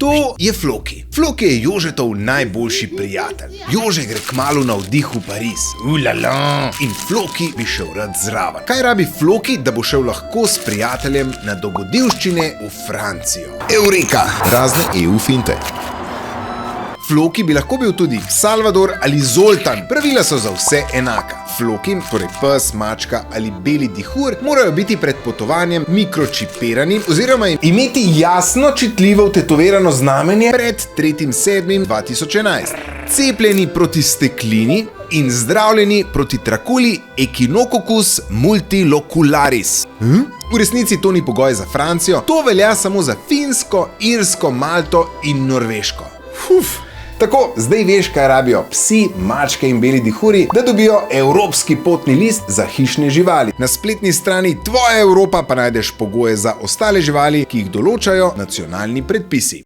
To je Floki. Floki je Jožetov najboljši prijatelj. Jože gre kmalu na vdih v Pariz. Ulala! In Floki bi šel rad zraven. Kaj rabi Floki, da bo šel lahko s prijateljem na dogodivščine v Francijo? Eureka! Razne EU finte. Floki bi lahko bil tudi Salvador ali Zoltan. Pravila so za vse enaka. Floki, torej pes, mačka ali beli dihur, morajo biti pred potovanjem mikročipirani oziroma imeti jasno čitljivo vtetovirano znamenje pred 3.7.2011. Cepljeni proti steklini in zdravljeni proti trakuli Echinococcus multilocularis. V resnici to ni pogoj za Francijo, to velja samo za Finsko, Irsko, Malto in Norveško. Tako, zdaj veš, kaj rabijo psi, mačke in beli dihuri, da dobijo evropski potni list za hišne živali. Na spletni strani Tvoja Evropa pa najdeš pogoje za ostale živali, ki jih določajo nacionalni predpisi.